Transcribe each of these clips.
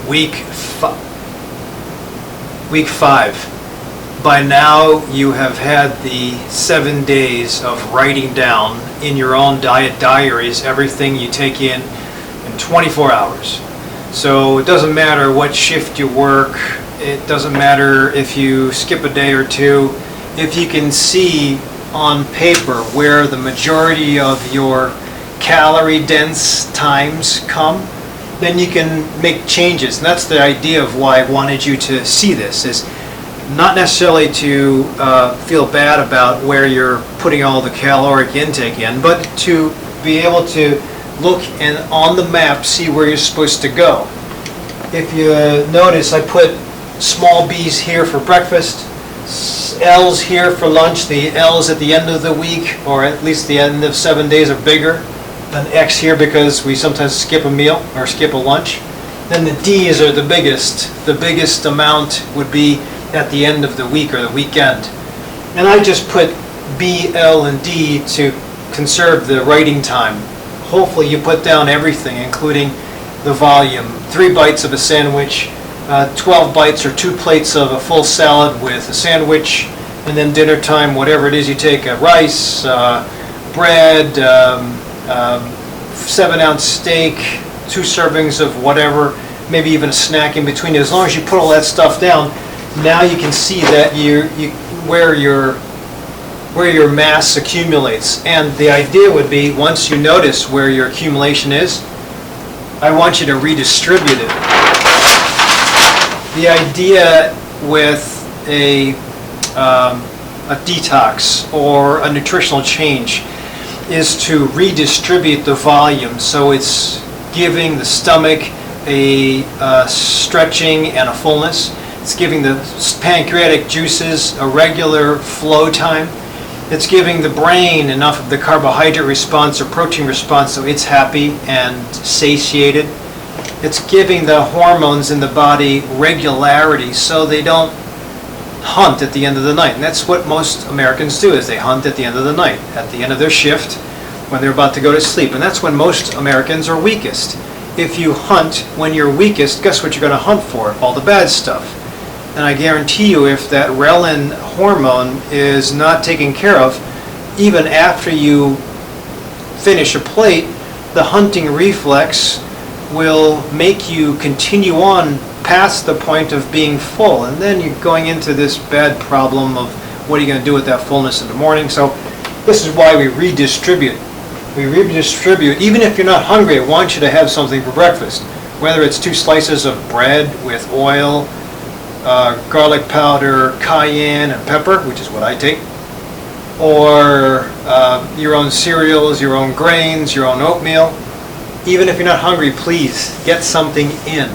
week 5. By now you have had the 7 days of writing down in your own diet diaries everything you take in 24 hours. So it doesn't matter what shift you work, it doesn't matter if you skip a day or two. If you can see on paper where the majority of your calorie dense times come, then you can make changes. And that's the idea of why I wanted you to see this, is not necessarily to feel bad about where you're putting all the caloric intake in, but to be able to look and on the map see where you're supposed to go. If you notice, I put small b's here for breakfast, L's here for lunch. The L's at the end of the week, or at least the end of 7 days, are bigger than X here because we sometimes skip a meal or skip a lunch. Then the D's are the biggest. The biggest amount would be at the end of the week or the weekend. And I just put B, L, and D to conserve the writing time. Hopefully you put down everything, including the volume. 3 bites of a sandwich, 12 bites or 2 plates of a full salad with a sandwich, and then dinner time, whatever it is you take, rice, bread, 7-ounce steak, 2 servings of whatever, maybe even a snack in between. As long as you put all that stuff down, now you can see that where your mass accumulates. And the idea would be, once you notice where your accumulation is, I want you to redistribute it. The idea with a detox or a nutritional change is to redistribute the volume, so it's giving the stomach a stretching and a fullness. It's giving the pancreatic juices a regular flow time. It's giving the brain enough of the carbohydrate response or protein response so it's happy and satiated. It's giving the hormones in the body regularity so they don't hunt at the end of the night. And that's what most Americans do, is they hunt at the end of the night, at the end of their shift when they're about to go to sleep. And that's when most Americans are weakest. If you hunt when you're weakest, guess what you're going to hunt for? All the bad stuff. And I guarantee you, if that ghrelin hormone is not taken care of, even after you finish a plate, the hunting reflex will make you continue on past the point of being full. And then you're going into this bad problem of what are you going to do with that fullness in the morning. So this is why we redistribute. We redistribute. Even if you're not hungry, I want you to have something for breakfast. Whether it's 2 slices of bread with oil, garlic powder, cayenne, and pepper, which is what I take, or your own cereals, your own grains, your own oatmeal. Even if you're not hungry, please get something in.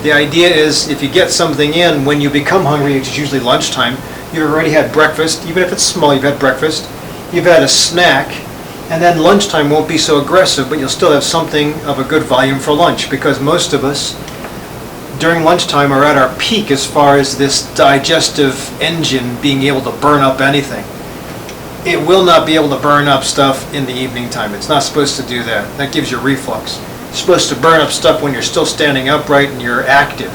The idea is, if you get something in when you become hungry, which is usually lunchtime, you've already had breakfast. Even if it's small, you've had breakfast, you've had a snack, and then lunchtime won't be so aggressive, but you'll still have something of a good volume for lunch, because most of us during lunchtime are at our peak as far as this digestive engine being able to burn up anything. It will not be able to burn up stuff in the evening time. It's not supposed to do that. That gives you reflux. It's supposed to burn up stuff when you're still standing upright and you're active.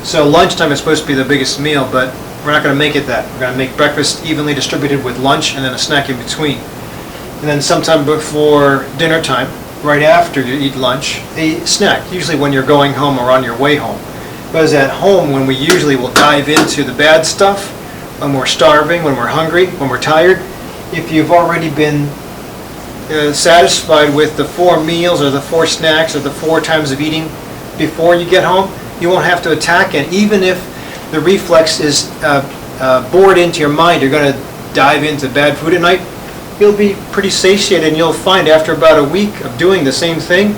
So lunchtime is supposed to be the biggest meal, but we're not going to make it that. We're going to make breakfast evenly distributed with lunch and then a snack in between. And then sometime before dinner time, right after you eat lunch, a snack, usually when you're going home or on your way home. Because at home, when we usually will dive into the bad stuff, when we're starving, when we're hungry, when we're tired, if you've already been satisfied with the 4 meals or the 4 snacks or the 4 times of eating before you get home, you won't have to attack it. Even if the reflex is bored into your mind, you're going to dive into bad food at night, you'll be pretty satiated, and you'll find after about a week of doing the same thing,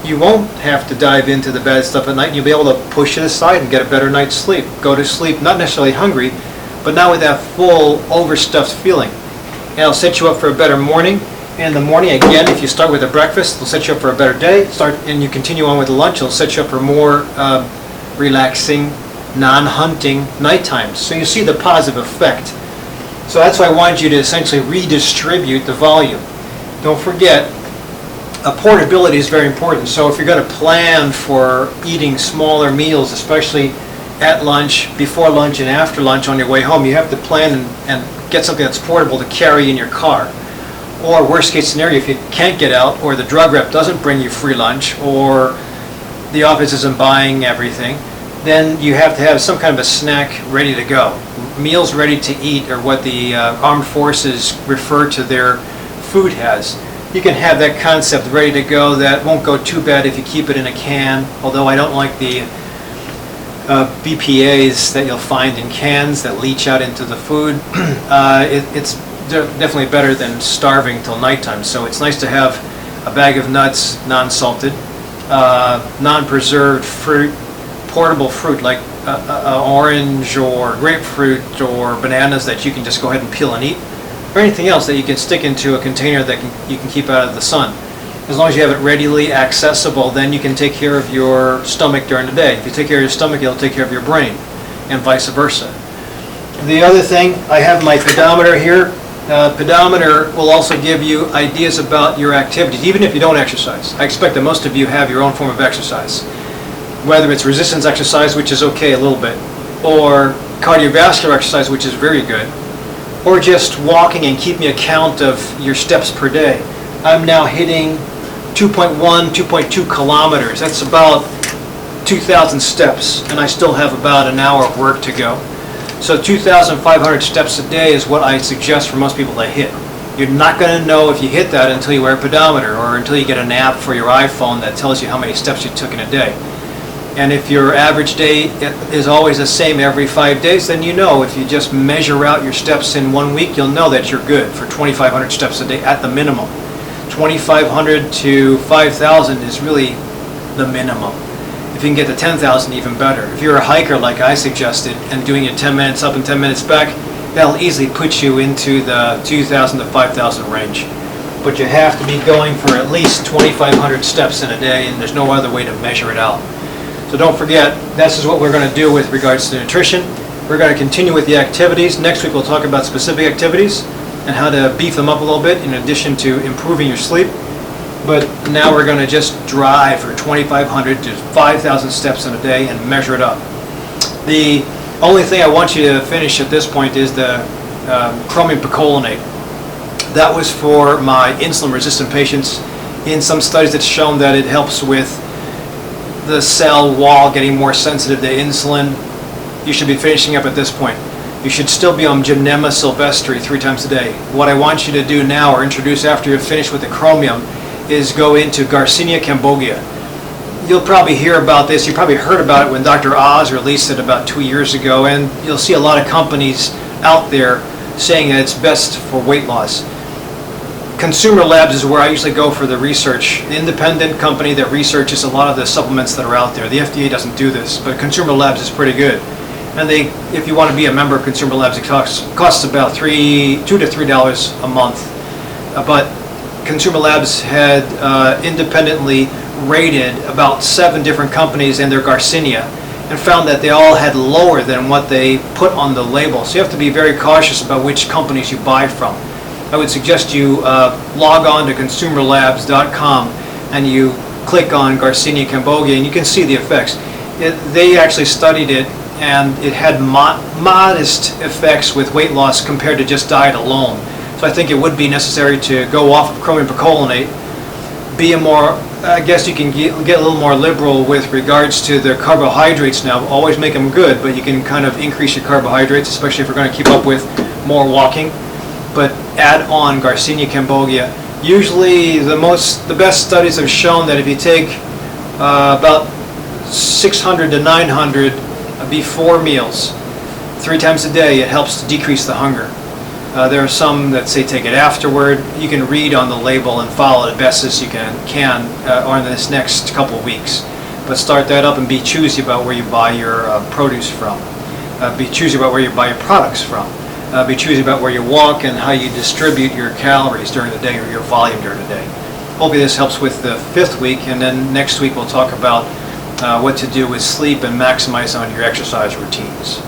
you won't have to dive into the bad stuff at night, and you'll be able to push it aside and get a better night's sleep. Go to sleep not necessarily hungry, but not with that full, overstuffed feeling. And it'll set you up for a better morning. And in the morning, again, if you start with a breakfast, it'll set you up for a better day. And you continue on with the lunch, it'll set you up for more relaxing, non-hunting night times. So you see the positive effect. So that's why I wanted you to essentially redistribute the volume. Don't forget, portability is very important. So if you're going to plan for eating smaller meals, especially at lunch, before lunch, and after lunch on your way home, you have to plan and get something that's portable to carry in your car. Or worst case scenario, if you can't get out, or the drug rep doesn't bring you free lunch, or the office isn't buying everything, then you have to have some kind of a snack ready to go. Meals ready to eat are what the armed forces refer to their food as. You can have that concept ready to go. That won't go too bad if you keep it in a can, although I don't like the BPAs that you'll find in cans that leach out into the food. It's definitely better than starving till nighttime. So it's nice to have a bag of nuts, non-salted, non-preserved fruit, portable fruit like orange or grapefruit or bananas that you can just go ahead and peel and eat, or anything else that you can stick into a container that you can keep out of the sun. As long as you have it readily accessible, then you can take care of your stomach during the day. If you take care of your stomach, it'll take care of your brain, and vice versa. The other thing, I have my pedometer here. Pedometer will also give you ideas about your activities, even if you don't exercise. I expect that most of you have your own form of exercise, whether it's resistance exercise, which is okay a little bit, or cardiovascular exercise, which is very good, or just walking and keeping account of your steps per day. I'm now hitting 2.1, 2.2 kilometers. That's about 2,000 steps, and I still have about an hour of work to go. So 2,500 steps a day is what I suggest for most people to hit. You're not going to know if you hit that until you wear a pedometer, or until you get an app for your iPhone that tells you how many steps you took in a day. And if your average day is always the same every 5 days, then you know, if you just measure out your steps in 1 week, you'll know that you're good for 2,500 steps a day at the minimum. 2,500 to 5,000 is really the minimum. If you can get to 10,000, even better. If you're a hiker like I suggested and doing it 10 minutes up and 10 minutes back, that'll easily put you into the 2,000 to 5,000 range. But you have to be going for at least 2,500 steps in a day, and there's no other way to measure it out. So don't forget, this is what we're going to do with regards to nutrition. We're going to continue with the activities. Next week we'll talk about specific activities and how to beef them up a little bit in addition to improving your sleep. But now we're going to just drive for 2,500 to 5,000 steps in a day and measure it up. The only thing I want you to finish at this point is the chromium picolinate. That was for my insulin-resistant patients. In some studies it's shown that it helps with the cell wall getting more sensitive to insulin. You should be finishing up at this point. You should still be on Gymnema sylvestri 3 times a day. What I want you to do now, or introduce after you're finished with the chromium, is go into Garcinia cambogia. You'll probably hear about this. You probably heard about it when Dr. Oz released it about 2 years ago, and you'll see a lot of companies out there saying that it's best for weight loss. Consumer Labs is where I usually go for the research. The independent company that researches a lot of the supplements that are out there. The FDA doesn't do this, but Consumer Labs is pretty good. And if you want to be a member of Consumer Labs, it costs about $2 to $3 a month. But Consumer Labs had independently rated about 7 different companies and their Garcinia, and found that they all had lower than what they put on the label. So you have to be very cautious about which companies you buy from. I would suggest you log on to consumerlabs.com and you click on Garcinia cambogia, and you can see the effects. They actually studied it, and it had modest effects with weight loss compared to just diet alone. So I think it would be necessary to go off of chromium picolinate, be a more, I guess you can get a little more liberal with regards to the carbohydrates now. Always make them good, but you can kind of increase your carbohydrates, especially if you're going to keep up with more walking. But add on Garcinia cambogia. Usually the best studies have shown that if you take about 600 to 900 before meals, 3 times a day, it helps to decrease the hunger. There are some that say take it afterward. You can read on the label and follow it best as you can or in this next couple of weeks. But start that up and be choosy about where you buy your produce from. Be choosy about where you buy your products from. Be choosy about where you walk and how you distribute your calories during the day, or your volume during the day. Hopefully this helps with the 5th week, and then next week we'll talk about what to do with sleep and maximize on your exercise routines.